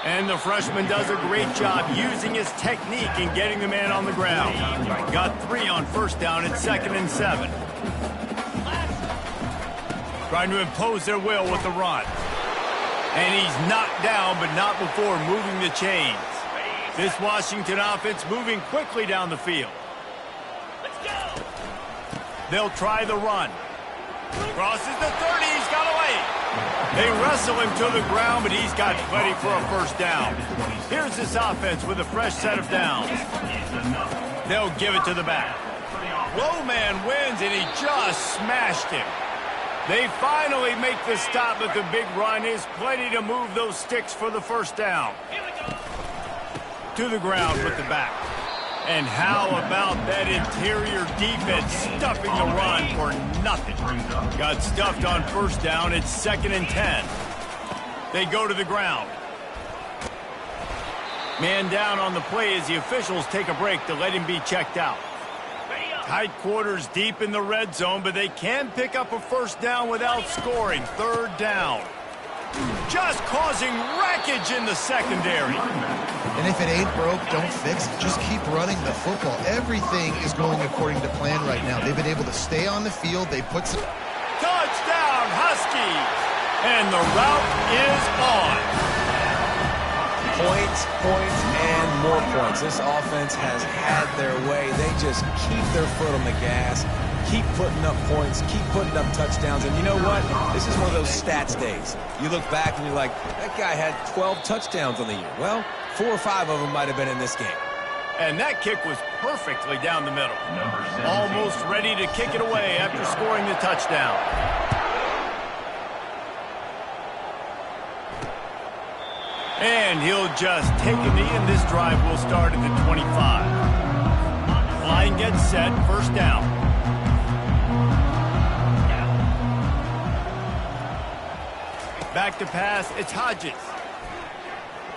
And the freshman does a great job using his technique and getting the man on the ground. Got 3 on first down at 2nd and 7. Trying to impose their will with the run. And he's knocked down, but not before moving the chains. This Washington offense moving quickly down the field. Let's go. They'll try the run. Crosses the 30, he's got away. They wrestle him to the ground, but he's got plenty for a first down. Here's this offense with a fresh set of downs. They'll give it to the back. Low man wins, and he just smashed him. They finally make the stop, but the big run is plenty to move those sticks for the first down. To the ground with the back. And how about that interior defense stuffing the run for nothing? Got stuffed on first down. It's 2nd and 10. They go to the ground. Man down on the play as the officials take a break to let him be checked out. Tight quarters deep in the red zone, but they can pick up a first down without scoring. 3rd down. Just causing wreckage in the secondary. And if it ain't broke, don't fix it. Just keep running the football. Everything is going according to plan right now. They've been able to stay on the field. They put some... Touchdown, Huskies! And the route is on. Points, points, and more points. This offense has had their way. They just keep their foot on the gas, keep putting up points, keep putting up touchdowns. And you know what? This is one of those stats days. You look back and you're like, that guy had 12 touchdowns on the year. Well, 4 or 5 of them might have been in this game. And that kick was perfectly down the middle. Almost ready to kick it away after scoring the touchdown. And he'll just take a knee, and this drive will start at the 25. Line gets set, first down. Back to pass, it's Hodges.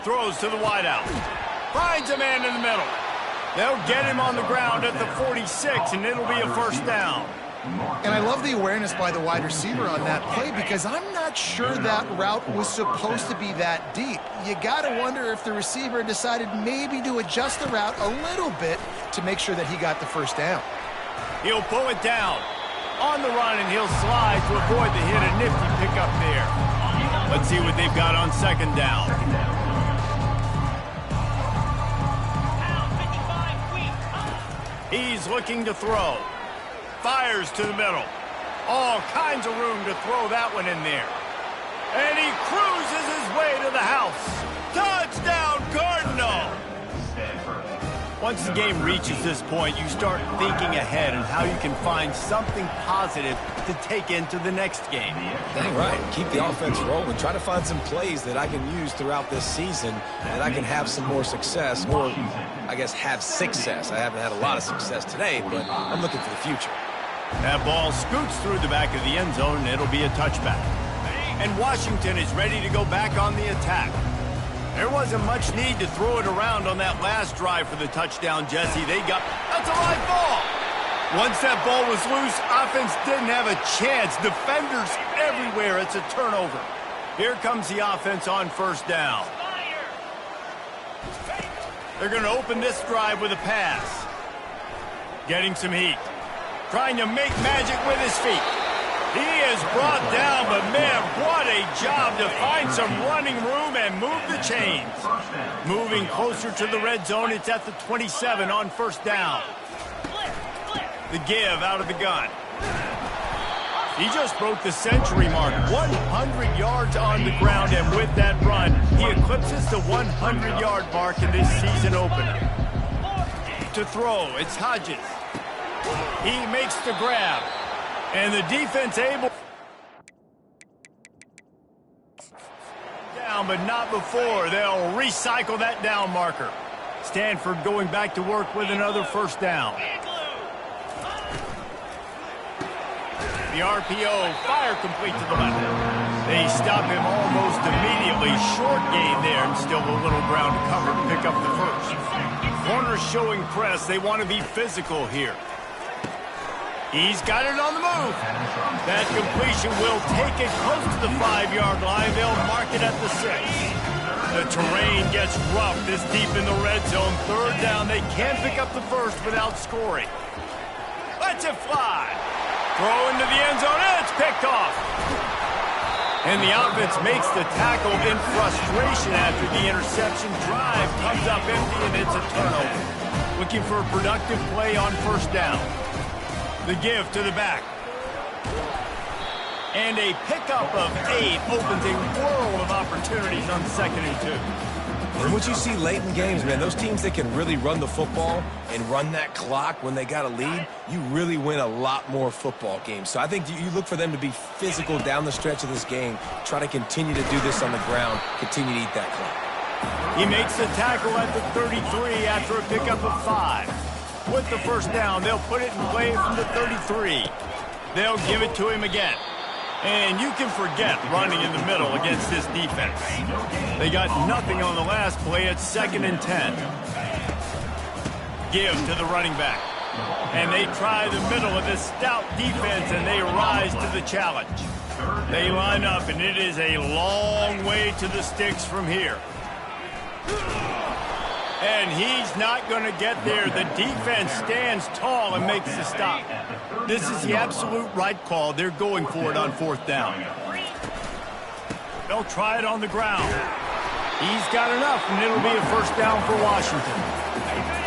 Throws to the wideout. Finds a man in the middle. They'll get him on the ground at the 46, and it'll be a first down. And I love the awareness by the wide receiver on that play because I'm not sure that route was supposed to be that deep. You got to wonder if the receiver decided maybe to adjust the route a little bit to make sure that he got the first down. He'll pull it down. On the run, and he'll slide to avoid the hit. A nifty pickup there. Let's see what they've got on second down. He's looking to throw. Fires to the middle. All kinds of room to throw that one in there. And he cruises his way to the house. Touchdown, Cardinal! Once the game reaches this point, you start thinking ahead on how you can find something positive to take into the next game. Dang right. Keep the offense rolling. Try to find some plays that I can use throughout this season and I can have some more success, or I guess have success. I haven't had a lot of success today, but I'm looking for the future. That ball scoots through the back of the end zone, and it'll be a touchback. And Washington is ready to go back on the attack. There wasn't much need to throw it around on that last drive for the touchdown, Jesse. That's a live ball. Once that ball was loose, offense didn't have a chance. Defenders everywhere. It's a turnover. Here comes the offense on first down. They're going to open this drive with a pass. Getting some heat. Trying to make magic with his feet. He is brought down, but man, what a job to find some running room and move the chains. Moving closer to the red zone, it's at the 27 on first down. The give out of the gun. He just broke the century mark, 100 yards on the ground, and with that run, he eclipses the 100-yard mark in this season opener. To throw, it's Hodges. He makes the grab, and the defense able down, but not before. They'll recycle that down marker. Stanford going back to work with another first down. The RPO, fire complete to the left. They stop him almost immediately. Short gain there, and still a little ground to cover to pick up the first. Corners showing press. They want to be physical here. He's got it on the move. That completion will take it close to the 5-yard line. They'll mark it at the 6. The terrain gets rough this deep in the red zone. Third down, they can't pick up the first without scoring. Let's it fly. Throw into the end zone, and it's picked off. And the offense makes the tackle in frustration after the interception. Drive comes up empty, and it's a turnover. Looking for a productive play on first down. The give to the back. And a pickup of 8 opens a world of opportunities on 2nd and 2. And what you see late in games, man, those teams that can really run the football and run that clock when they got a lead, you really win a lot more football games. So I think you look for them to be physical down the stretch of this game, try to continue to do this on the ground, continue to eat that clock. He makes the tackle at the 33 after a pickup of 5. With the first down, they'll put it in play from the 33. They'll give it to him again. And you can forget running in the middle against this defense. They got nothing on the last play at 2nd and 10. Give to the running back. And they try the middle of this stout defense, and they rise to the challenge. They line up, and it is a long way to the sticks from here. And he's not going to get there. The defense stands tall and makes the stop. This is the absolute right call. They're going for it on 4th down. They'll try it on the ground. He's got enough, and it'll be a first down for Washington.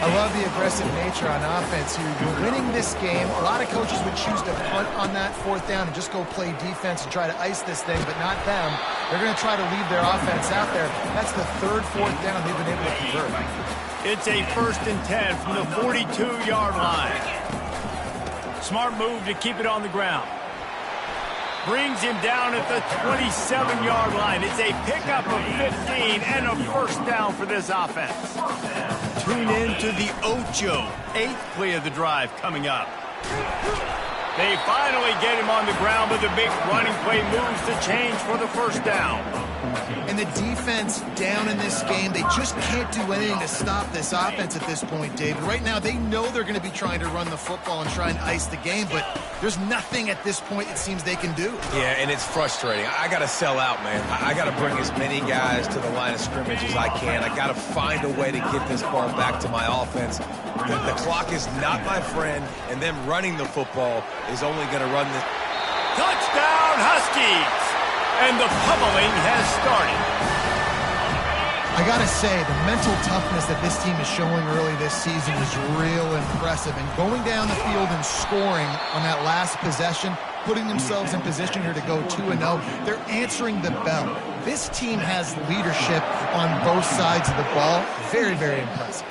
I love the aggressive nature on offense here. You're winning this game. A lot of coaches would choose to punt on that 4th down and just go play defense and try to ice this thing, but not them. They're going to try to leave their offense out there. That's the 3rd, 4th down they've been able to convert. It's a 1st and 10 from the 42-yard line. Smart move to keep it on the ground. Brings him down at the 27-yard line. It's a pickup of 15 and a first down for this offense. Tune in to the Ocho. 8th play of the drive coming up. They finally get him on the ground, but the big running play moves the change for the first down. And the defense down in this game, they just can't do anything to stop this offense at this point, David. Right now, they know they're going to be trying to run the football and try and ice the game, but there's nothing at this point it seems they can do. Yeah, and it's frustrating. I got to sell out, man. I got to bring as many guys to the line of scrimmage as I can. I got to find a way to get this ball back to my offense. The clock is not my friend, and them running the football is only going to run this. Touchdown, Huskies! And the pummeling has started. I got to say, the mental toughness that this team is showing early this season is real impressive. And going down the field and scoring on that last possession, putting themselves in position here to go 2-0, they're answering the bell. This team has leadership on both sides of the ball. Very, very impressive.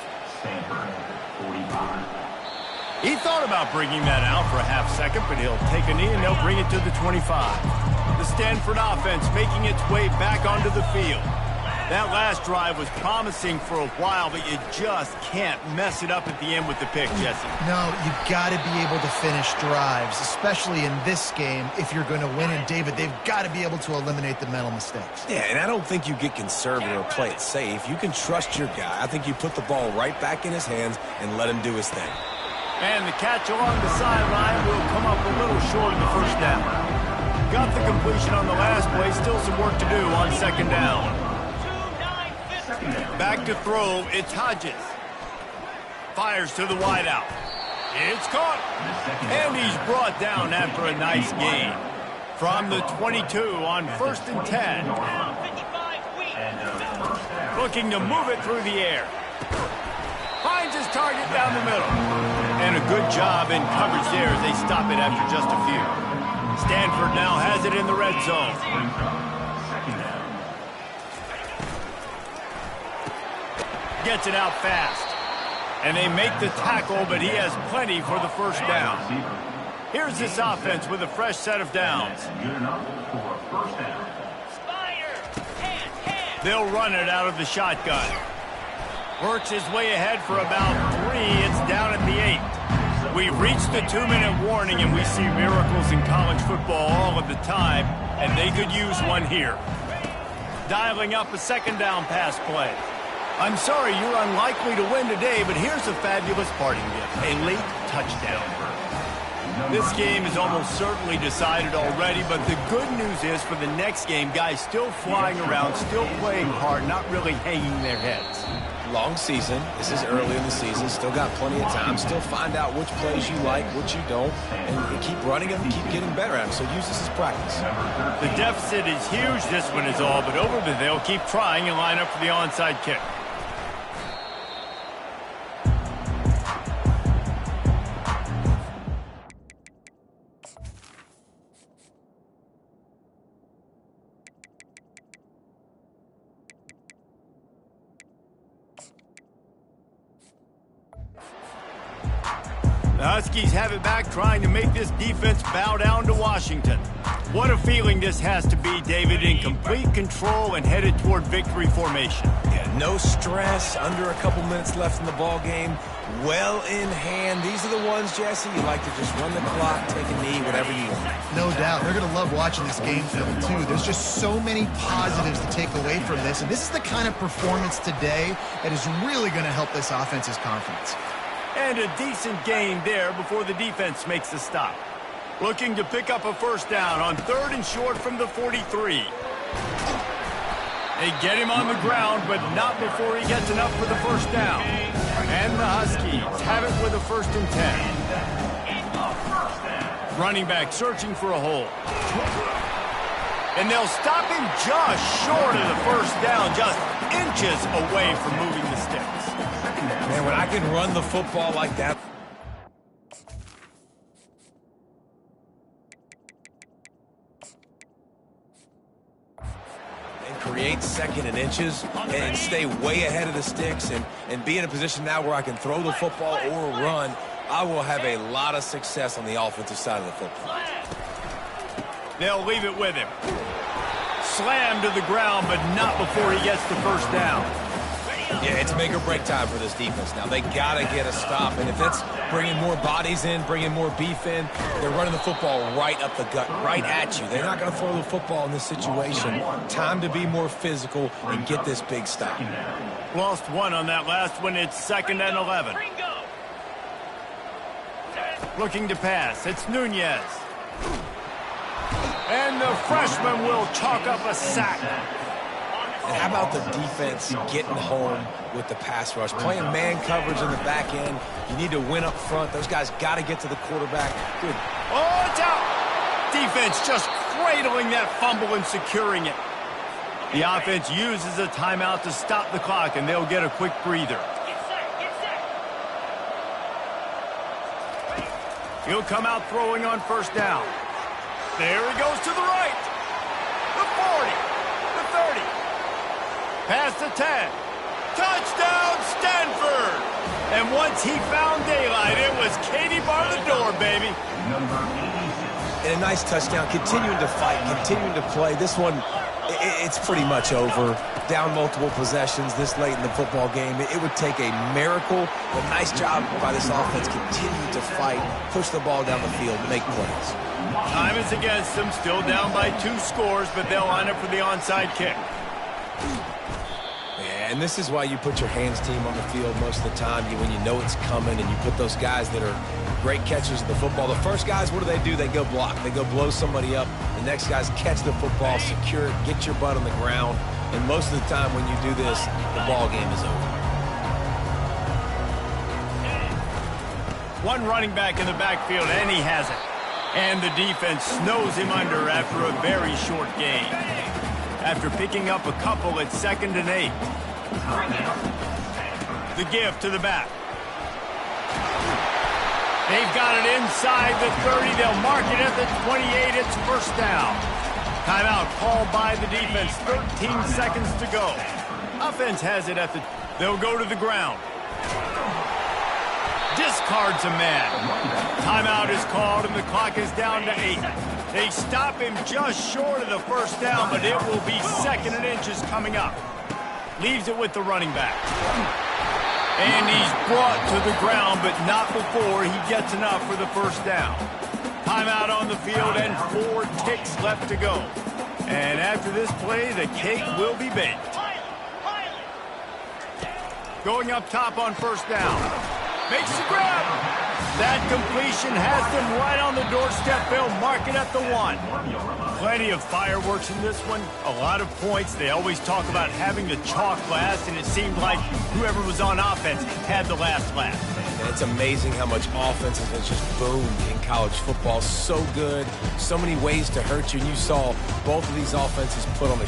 He thought about bringing that out for a half second, but he'll take a knee and they'll bring it to the 25. The Stanford offense making its way back onto the field. That last drive was promising for a while, but you just can't mess it up at the end with the pick, Jesse. No, you got to be able to finish drives, especially in this game if you're going to win. And, David, they've got to be able to eliminate the mental mistakes. Yeah, and I don't think you get conservative or play it safe. You can trust your guy. I think you put the ball right back in his hands and let him do his thing. And the catch along the sideline will come up a little short of the first down. Got the completion on the last play. Still some work to do on second down. Back to throw. It's Hodges. Fires to the wideout. It's caught. And he's brought down after a nice gain. From the 22 on 1st and 10. Looking to move it through the air. Finds his target down the middle. And a good job in coverage there as they stop it after just a few. Stanford now has it in the red zone. Gets it out fast. And they make the tackle, but he has plenty for the first down. Here's this offense with a fresh set of downs. They'll run it out of the shotgun. Works his way ahead for about 3. It's down at the 8. We've reached the 2-minute warning, and we see miracles in college football all of the time, and they could use one here. Dialing up a second down pass play. I'm sorry you're unlikely to win today, but here's a fabulous parting gift. A late touchdown. This game is almost certainly decided already, but the good news is for the next game, guys still flying around, still playing hard, not really hanging their heads. Long season. This is early in the season. Still got plenty of time. Still find out which plays you like, which you don't, and keep running them, keep getting better at them. So use this as practice. The deficit is huge. This one is all but over, but they'll keep trying and line up for the onside kick. The Huskies have it back, trying to make this defense bow down to Washington. What a feeling this has to be, David, in complete control and headed toward victory formation. Yeah, no stress, under a couple minutes left in the ball game, well in hand. These are the ones, Jesse, you like to just run the clock, take a knee, whatever you want. No doubt. They're going to love watching this game film, too. There's just so many positives to take away from this, and this is the kind of performance today that is really going to help this offense's confidence. And a decent gain there before the defense makes the stop. Looking to pick up a first down on 3rd and short from the 43. They get him on the ground, but not before he gets enough for the first down. And the Huskies have it with a 1st and 10. Running back searching for a hole. And they'll stop him just short of the first down, just inches away from moving the sticks. Man, when I can run the football like that. And create 2nd and inches and stay way ahead of the sticks and be in a position now where I can throw the football or run, I will have a lot of success on the offensive side of the football. They'll leave it with him. Slammed to the ground, but not before he gets the first down. Yeah, it's make or break time for this defense now. They got to get a stop, and if it's bringing more bodies in, bringing more beef in, they're running the football right up the gut, right at you. They're not going to throw the football in this situation. Time to be more physical and get this big stop. Lost one on that last one. It's 2nd and 11. Looking to pass. It's Nunez. And the freshman will chalk up a sack. And how about the defense getting home with the pass rush? Playing man coverage in the back end. You need to win up front. Those guys got to get to the quarterback. Good. Oh, it's out. Defense just cradling that fumble and securing it. The offense uses a timeout to stop the clock, and they'll get a quick breather. He'll come out throwing on first down. There he goes to the right. The 40. The 30. Past the 10. Touchdown, Stanford! And once he found daylight, it was Katie bar the door, baby. And a nice touchdown, continuing to fight, continuing to play. This one, it's pretty much over. Down multiple possessions this late in the football game. It would take a miracle. A nice job by this offense, continue to fight, push the ball down the field, make plays. Time is against them, still down by 2 scores, but they'll line up for the onside kick. And this is why you put your hands team on the field most of the time when you know it's coming, and you put those guys that are great catchers of the football. The first guys, what do? They go block. They go blow somebody up. The next guys catch the football, secure it, get your butt on the ground. And most of the time when you do this, the ball game is over. One running back in the backfield, and he has it. And the defense snows him under after a very short gain. After picking up a couple at 2nd and 8. The give to the back. They've got it inside the 30. They'll mark it at the 28. It's first down. Timeout called by the defense. 13 seconds to go. Offense has it at the... They'll go to the ground. Discards a man. Timeout is called, and the clock is down to 8. They stop him just short of the first down, but it will be 2nd and inches coming up. Leaves it with the running back. And he's brought to the ground, but not before he gets enough for the first down. Timeout on the field and 4 ticks left to go. And after this play, the cake will be baked. Going up top on first down. Makes the grab. That completion has them right on the doorstep. They'll mark it at the 1. Plenty of fireworks in this one. A lot of points. They always talk about having the chalk last, and it seemed like whoever was on offense had the last laugh. And it's amazing how much offense has just boomed in college football. So good. So many ways to hurt you. And you saw both of these offenses put on a